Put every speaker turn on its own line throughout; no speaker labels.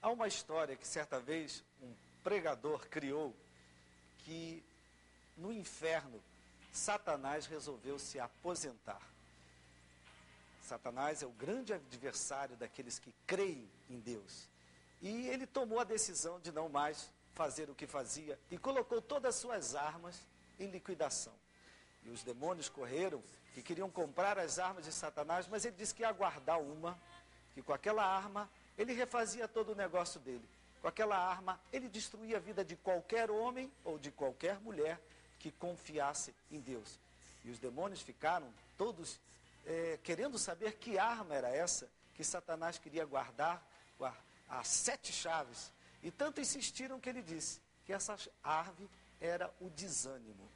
Há uma história que certa vez um pregador criou que no inferno Satanás resolveu se aposentar. Satanás é o grande adversário daqueles que creem em Deus. E ele tomou a decisão de não mais fazer o que fazia e colocou todas as suas armas em liquidação. E os demônios correram e queriam comprar as armas de Satanás, mas ele disse que ia guardar uma, que com aquela arma ele refazia todo o negócio dele. Com aquela arma ele destruía a vida de qualquer homem ou de qualquer mulher que confiasse em Deus. E os demônios ficaram todos querendo saber que arma era essa que Satanás queria guardar as 7 chaves. E tanto insistiram que ele disse que essa árvore era o desânimo.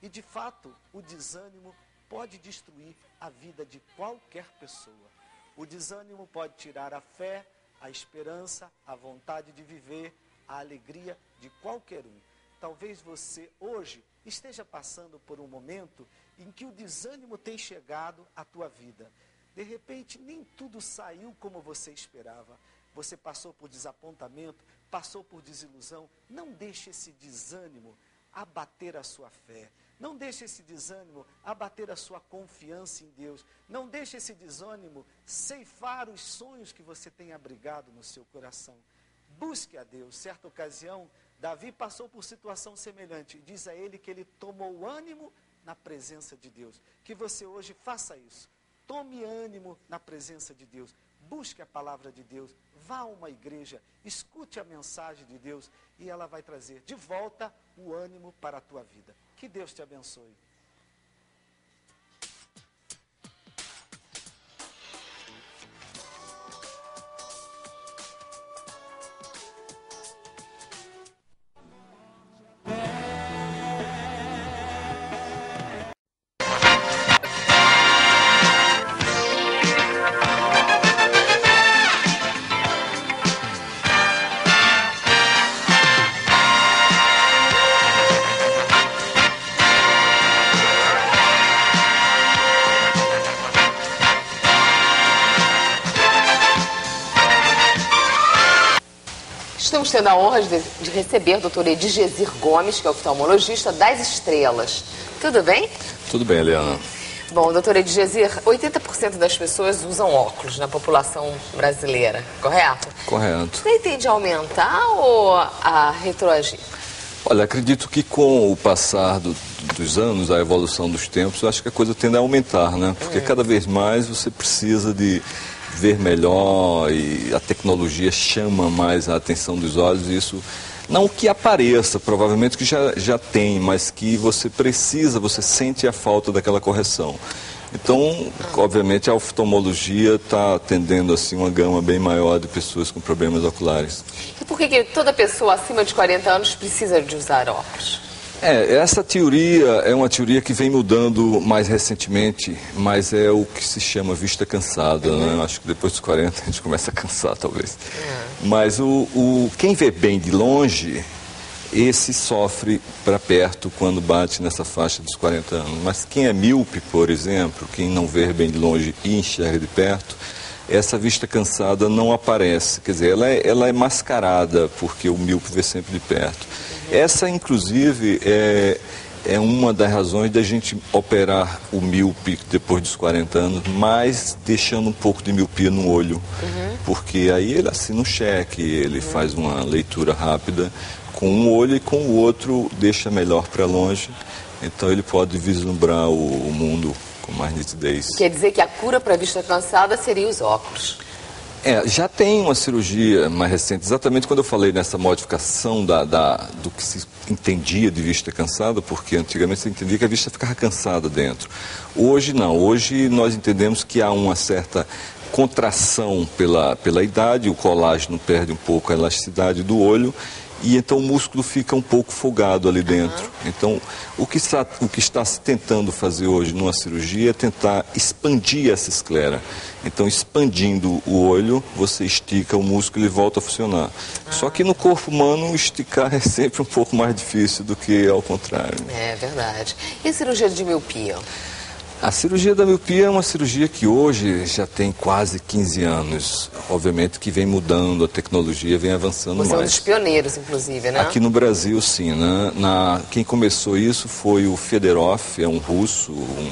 E de fato, o desânimo pode destruir a vida de qualquer pessoa. O desânimo pode tirar a fé, a esperança, a vontade de viver, a alegria de qualquer um. Talvez você hoje esteja passando por um momento em que o desânimo tem chegado à tua vida. De repente, nem tudo saiu como você esperava. Você passou por desapontamento, passou por desilusão. Não deixe esse desânimo abater a sua fé. Não deixe esse desânimo abater a sua confiança em Deus. Não deixe esse desânimo ceifar os sonhos que você tem abrigado no seu coração. Busque a Deus. Certa ocasião, Davi passou por situação semelhante. Diz a ele que ele tomou ânimo na presença de Deus. Que você hoje faça isso. Tome ânimo na presença de Deus. Busque a palavra de Deus. Vá a uma igreja. Escute a mensagem de Deus. E ela vai trazer de volta o ânimo para a tua vida. Que Deus te abençoe.
Estamos tendo a honra de receber o Dr. Edgezir Gomes, que é oftalmologista das Estrelas. Tudo bem?
Tudo bem, Eliana.
Bom, doutor Edgezir, 80% das pessoas usam óculos na população brasileira, correto?
Correto.
Você tende a aumentar ou a retroagir?
Olha, acredito que com o passar dos anos, a evolução dos tempos, eu acho que a coisa tende a aumentar, né? Porque cada vez mais você precisa de ver melhor e a tecnologia chama mais a atenção dos olhos. E isso, não que apareça, provavelmente que já tem, mas que você precisa, você sente a falta daquela correção. Então, obviamente, a oftalmologia está atendendo assim uma gama bem maior de pessoas com problemas oculares.
E por que toda pessoa acima de 40 anos precisa de usar óculos?
Essa teoria é uma teoria que vem mudando mais recentemente, mas é o que se chama vista cansada, né? Acho que depois dos 40 a gente começa a cansar, talvez. Mas quem vê bem de longe, esse sofre para perto quando bate nessa faixa dos 40 anos. Mas quem é míope, por exemplo, quem não vê bem de longe e enxerga de perto, essa vista cansada não aparece. Quer dizer, ela é mascarada, porque o míope vê sempre de perto. Essa, inclusive, é uma das razões da gente operar o míope depois dos 40 anos, mas deixando um pouco de miopia no olho. Porque aí ele assina um cheque, ele faz uma leitura rápida com um olho e com o outro deixa melhor para longe. Então ele pode vislumbrar o mundo com mais nitidez.
Quer dizer que a cura para a vista cansada seria os óculos?
Já tem uma cirurgia mais recente, exatamente quando eu falei nessa modificação do que se entendia de vista cansada, porque antigamente se entendia que a vista ficava cansada dentro. Hoje não, hoje nós entendemos que há uma certa contração pela idade, o colágeno perde um pouco a elasticidade do olho, e então o músculo fica um pouco folgado ali dentro. Então, o que está se tentando fazer hoje numa cirurgia é tentar expandir essa esclera. Então, expandindo o olho, você estica o músculo e volta a funcionar. Só que no corpo humano, esticar é sempre um pouco mais difícil do que ao contrário.
É verdade. E a cirurgia de miopia?
A cirurgia da miopia é uma cirurgia que hoje já tem quase 15 anos. Obviamente que vem mudando, a tecnologia vem avançando mais.
Você é um dos pioneiros, inclusive, né?
Aqui no Brasil, sim, né? Quem começou isso foi o Fedorov, é um russo, um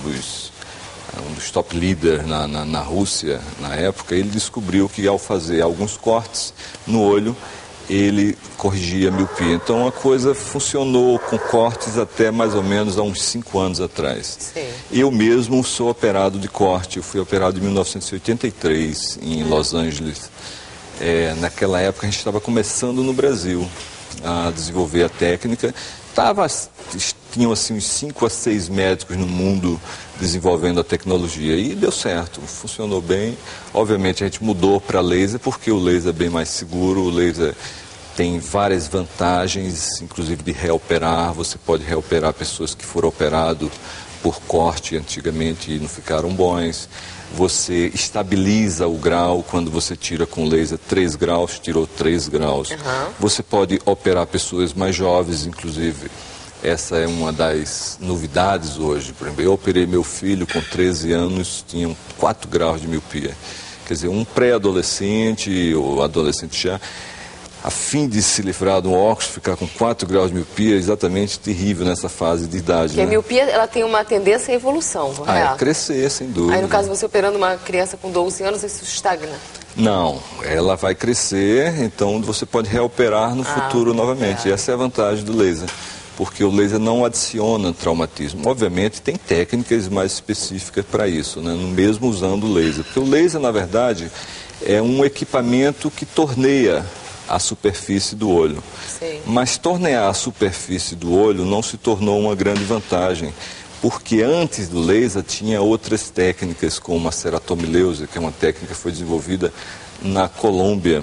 dos top leaders na Rússia na época. Ele descobriu que ao fazer alguns cortes no olho, ele corrigia a miopia. Então a coisa funcionou com cortes até mais ou menos há uns 5 anos atrás.
Sim.
Eu mesmo sou operado de corte, eu fui operado em 1983 em Los Angeles. Naquela época a gente estava começando no Brasil a desenvolver a técnica. Tinham assim uns 5 a 6 médicos no mundo desenvolvendo a tecnologia e deu certo, funcionou bem. Obviamente a gente mudou para laser porque o laser é bem mais seguro, o laser tem várias vantagens, inclusive de reoperar. Você pode reoperar pessoas que foram operadas por corte antigamente e não ficaram bons. Você estabiliza o grau quando você tira com laser 3 graus, tirou 3 graus. Você pode operar pessoas mais jovens, inclusive. Essa é uma das novidades hoje. Por exemplo, eu operei meu filho com 13 anos, tinha 4 graus de miopia. Quer dizer, um pré-adolescente ou adolescente já, a fim de se livrar do óculos, ficar com 4 graus de miopia é exatamente terrível nessa fase de idade.
Porque a miopia ela tem uma tendência à evolução, correto?
É crescer, sem dúvida.
Aí, no caso, você operando uma criança com 12 anos, isso estagna?
Não, ela vai crescer, então você pode reoperar no futuro novamente. E essa é a vantagem do laser, porque o laser não adiciona traumatismo. Obviamente, tem técnicas mais específicas para isso, né? Mesmo usando o laser. Porque o laser, na verdade, é um equipamento que torneia a superfície do olho.
Sim.
Mas tornear a superfície do olho não se tornou uma grande vantagem, porque antes do laser tinha outras técnicas, como a ceratomileusa, que é uma técnica que foi desenvolvida na Colômbia,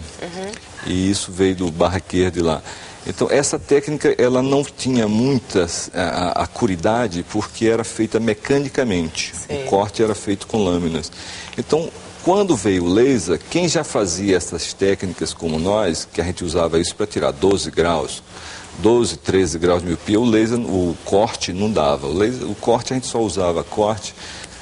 e isso veio do Barraquer de lá. Então, essa técnica ela não tinha muitas acuidade, porque era feita mecanicamente.
Sim.
O corte era feito com lâminas. Então, quando veio o laser, quem já fazia essas técnicas como nós, que a gente usava isso para tirar 12 graus, 12, 13 graus de miopia, o laser, o corte não dava. O corte a gente só usava corte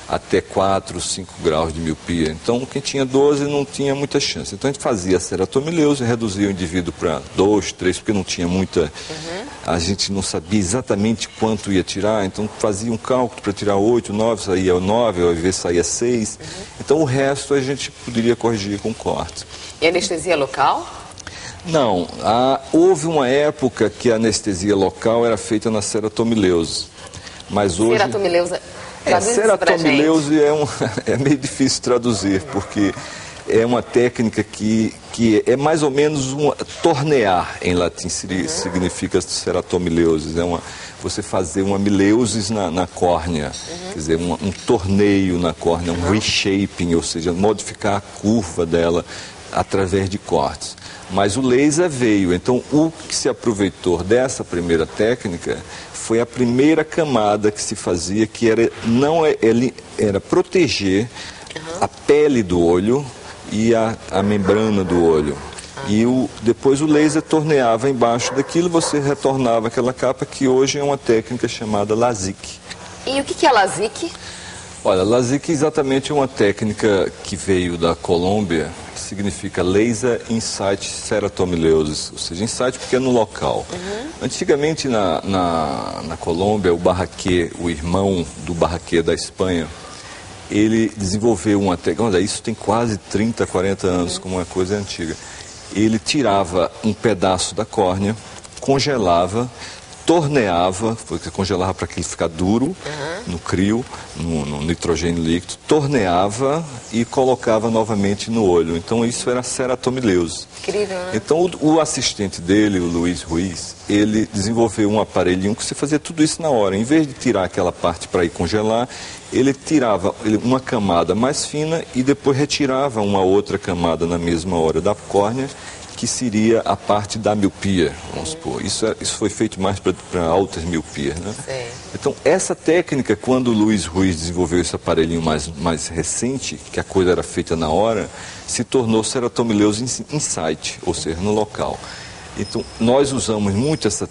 até 4, 5 graus de miopia. Então, quem tinha 12 não tinha muita chance. Então, a gente fazia a ceratomileusa, reduzia o indivíduo para 2, 3, porque não tinha muita... A gente não sabia exatamente quanto ia tirar, então fazia um cálculo para tirar 8, 9, saía 9, ao invés saía 6. Então, o resto a gente poderia corrigir com corte.
E anestesia local?
Não, houve uma época que a anestesia local era feita na ceratomileusa, mas hoje...
Ceratomileusa...
Ceratomileusa é meio difícil traduzir, porque é uma técnica que é mais ou menos tornear, em latim significa ceratomileusis, você fazer uma mileusis na córnea, quer dizer, um torneio na córnea, um reshaping, ou seja, modificar a curva dela através de cortes. Mas o laser veio, então o que se aproveitou dessa primeira técnica foi a primeira camada que se fazia, que era proteger a pele do olho e a membrana do olho. E depois o laser torneava embaixo daquilo, você retornava aquela capa, que hoje é uma técnica chamada LASIK.
E o que é LASIK?
Olha, LASIK exatamente é uma técnica que veio da Colômbia, que significa Laser Insight Ceratomileusis, ou seja, insight porque é no local. Antigamente na Colômbia, o Barraquer, o irmão do Barraquer da Espanha, ele desenvolveu uma técnica, isso tem quase 30, 40 anos, como uma coisa antiga. Ele tirava um pedaço da córnea, congelava, torneava, porque congelava para que ele ficar duro no crio, no nitrogênio líquido, torneava e colocava novamente no olho. Então isso era ceratomileusa.
Incrível, né?
Então o assistente dele, o Luiz Ruiz, ele desenvolveu um aparelhinho que você fazia tudo isso na hora. Em vez de tirar aquela parte para ir congelar, ele tirava uma camada mais fina e depois retirava uma outra camada na mesma hora da córnea, que seria a parte da miopia, vamos supor. Isso foi feito mais para altas miopias, né?
Sim.
Então, essa técnica, quando o Luiz Ruiz desenvolveu esse aparelhinho mais recente, que a coisa era feita na hora, se tornou ceratomileusa insight, ou seja, no local. Então, nós usamos muito essa